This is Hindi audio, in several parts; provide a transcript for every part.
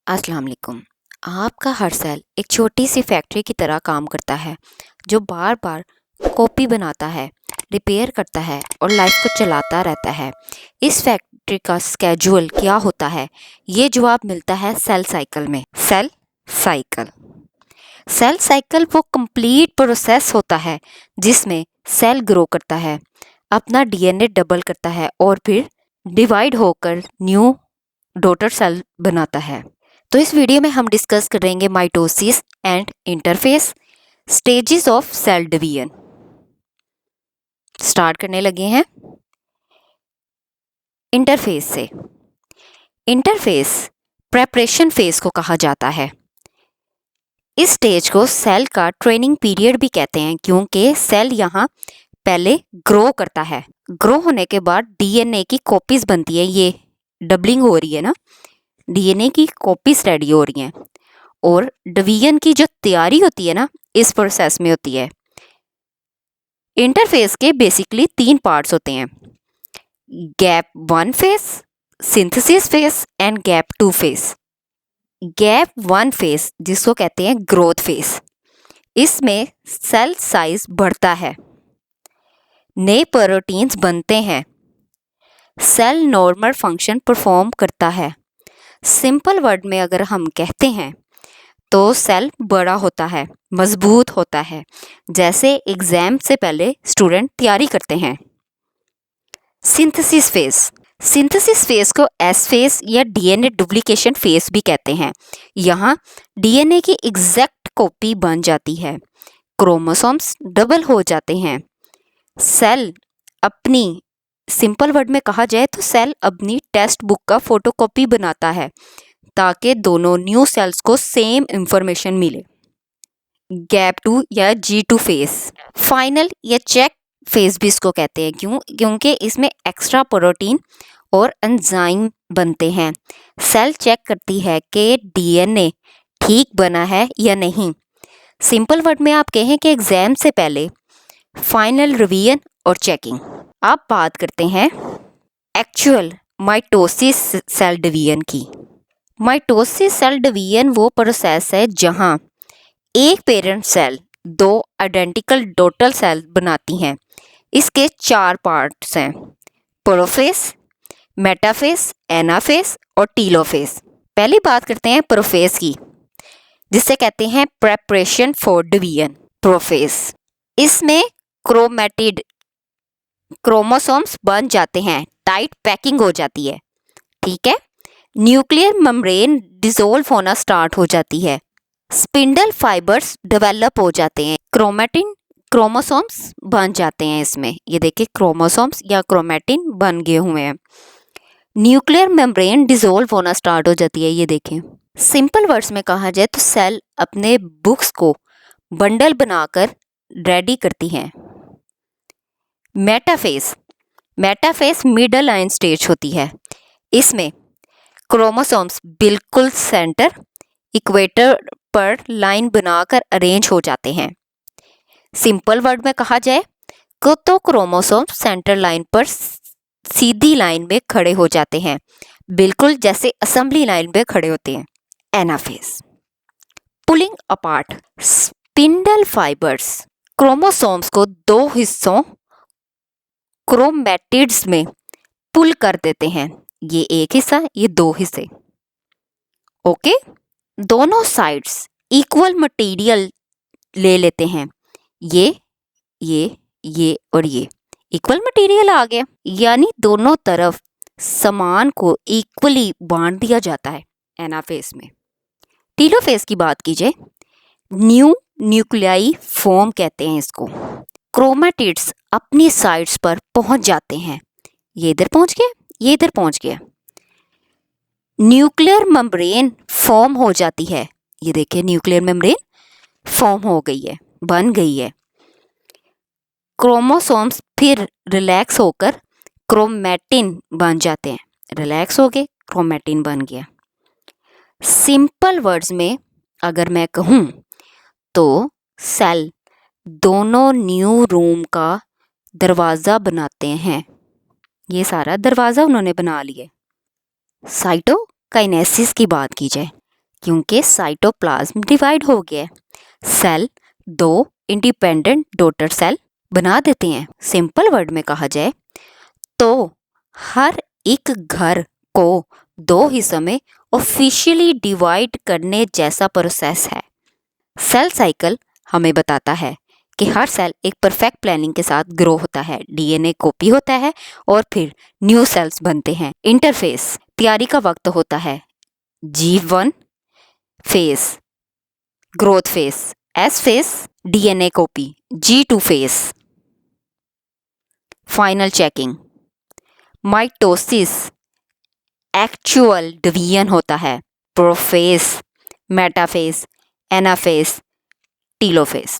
अस्सलाम वालेकुम। आपका हर सेल एक छोटी सी फैक्ट्री की तरह काम करता है जो बार बार कॉपी बनाता है, रिपेयर करता है और लाइफ को चलाता रहता है। इस फैक्ट्री का स्केड्यूल क्या होता है? ये जवाब मिलता है सेल साइकिल में। साइकिल सेल साइकिल वो कंप्लीट प्रोसेस होता है जिसमें सेल ग्रो करता है, अपना डीएनए डबल करता है और फिर डिवाइड होकर न्यू डॉटर सेल बनाता है। तो इस वीडियो में हम डिस्कस करेंगे mitosis and interphase, stages of cell division. Start करने लगे हैं इंटरफेस से। इंटरफेस प्रेपरेशन फेज को कहा जाता है। इस स्टेज को सेल का ट्रेनिंग पीरियड भी कहते हैं क्योंकि सेल यहाँ पहले ग्रो करता है। ग्रो होने के बाद डीएनए की कॉपीज बनती है। ये डबलिंग हो रही है ना, डीएनए की कॉपीज रेडी हो रही हैं और डिवीजन की जो तैयारी होती है ना, इस प्रोसेस में होती है। इंटरफेस के बेसिकली 3 पार्ट्स होते हैं: gap 1 phase, synthesis phase and gap 2 phase. Gap 1 phase जिसको कहते हैं ग्रोथ फेज, इसमें सेल साइज बढ़ता है, नए प्रोटीन्स बनते हैं, सेल नॉर्मल फंक्शन परफॉर्म करता है। सिंपल वर्ड में अगर हम कहते हैं तो सेल बड़ा होता है, मजबूत होता है, जैसे एग्जाम से पहले स्टूडेंट तैयारी करते हैं। सिंथेसिस फेज को एस फेज या डीएनए डुप्लीकेशन फेज भी कहते हैं। यहाँ डीएनए की एग्जैक्ट कॉपी बन जाती है, क्रोमोसोम्स डबल हो जाते हैं। सेल अपनी, सिंपल वर्ड में कहा जाए तो सेल अपनी टेक्स्ट बुक का फोटोकॉपी बनाता है ताकि दोनों न्यू सेल्स को सेम इंफॉर्मेशन मिले। गैप 2 या G2 फेज, फाइनल या चेक फेज भी इसको कहते हैं। क्योंकि इसमें एक्स्ट्रा प्रोटीन और एंजाइम बनते हैं। सेल चेक करती है कि डीएनए ठीक बना है या नहीं। सिंपल वर्ड में आप कहें कि एग्जाम से पहले फाइनल रिवीजन और चेकिंग। अब बात करते हैं एक्चुअल माइटोसिस सेल डिवीजन की। माइटोसिस सेल डिवीजन वो प्रोसेस है जहां एक parent cell 2 identical daughter cell बनाती हैं। इसके 4 पार्ट्स हैं: प्रोफेस, मेटाफेस, एनाफेस और टीलोफेस। पहली बात करते हैं प्रोफेस की, जिसे कहते हैं प्रेपरेशन फॉर डिवीजन। प्रोफेस, इसमें क्रोमोसोम्स बन जाते हैं, टाइट पैकिंग हो जाती है, ठीक है। न्यूक्लियर मेम्ब्रेन डिसॉल्व होना स्टार्ट हो जाती है, स्पिंडल फाइबर्स डेवलप हो जाते हैं, क्रोमोसोम्स बन जाते हैं। इसमें ये देखिए क्रोमोसोम्स या क्रोमेटिन बन गए हुए हैं। न्यूक्लियर मेम्ब्रेन डिसॉल्व होना स्टार्ट हो जाती है, ये देखें। सिंपल वर्ड्स में कहा जाए तो सेल अपने बुक्स को बंडल बनाकर रेडी करती हैं। मेटाफेस मिडल लाइन स्टेज होती है। इसमें क्रोमोसोम्स बिल्कुल सेंटर इक्वेटर पर लाइन बनाकर अरेंज हो जाते हैं। सिंपल वर्ड में कहा जाए तो क्रोमोसोम्स सेंटर लाइन पर सीधी लाइन में खड़े हो जाते हैं, बिल्कुल जैसे असेंबली लाइन में खड़े होते हैं। Anaphase, pulling apart, spindle fibres chromosomes को 2 हिस्सों क्रोमैटिड्स में पुल कर देते हैं। ये एक हिस्सा, ये 2 हिस्से, ओके। दोनों साइड्स इक्वल मटेरियल ले लेते हैं। ये और ये इक्वल मटेरियल आ गया, यानी दोनों तरफ समान को इक्वली बांट दिया जाता है एनाफेस में। टीलोफेस की बात कीजिए, न्यू न्यूक्लियाई फॉर्म कहते हैं इसको। क्रोमैटिड्स अपनी साइड्स पर पहुंच जाते हैं। ये इधर पहुंच गया, ये इधर पहुंच गया। न्यूक्लियर मेम्ब्रेन फॉर्म हो जाती है। ये देखिए न्यूक्लियर मेम्ब्रेन फॉर्म हो गई है, बन गई है। क्रोमोसोम्स फिर रिलैक्स होकर क्रोमैटिन बन जाते हैं। रिलैक्स हो गए, क्रोमैटिन बन गया। सिंपल वर्ड्स में अगर मैं कहूँ तो सेल दोनों न्यू रूम का दरवाज़ा बनाते हैं। ये सारा दरवाज़ा उन्होंने बना लिया। साइटोकाइनेसिस की बात की जाए, क्योंकि साइटोप्लाज्म डिवाइड हो गया है। सेल 2 इंडिपेंडेंट डॉटर सेल बना देते हैं। सिंपल वर्ड में कहा जाए तो हर एक घर को 2 हिस्सों में ऑफिशियली डिवाइड करने जैसा प्रोसेस है। सेल साइकिल हमें बताता है कि हर सेल एक परफेक्ट प्लानिंग के साथ ग्रो होता है, डीएनए कॉपी होता है और फिर न्यू सेल्स बनते हैं। इंटरफेस तैयारी का वक्त होता है। G1 face growth face, S face DNA copy, G2 face final checking. Mitosis actual division होता है। प्रोफेस, मेटाफेस, एनाफेस, टीलोफेस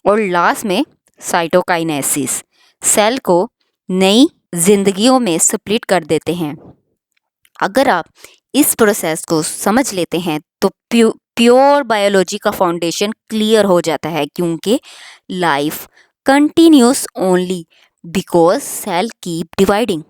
और लास्ट में साइटोकाइनेसिस सेल को नई जिंदगियों में स्प्लिट कर देते हैं। अगर आप इस प्रोसेस को समझ लेते हैं तो प्योर बायोलॉजी का फाउंडेशन क्लियर हो जाता है, क्योंकि life continues only because cell keep dividing.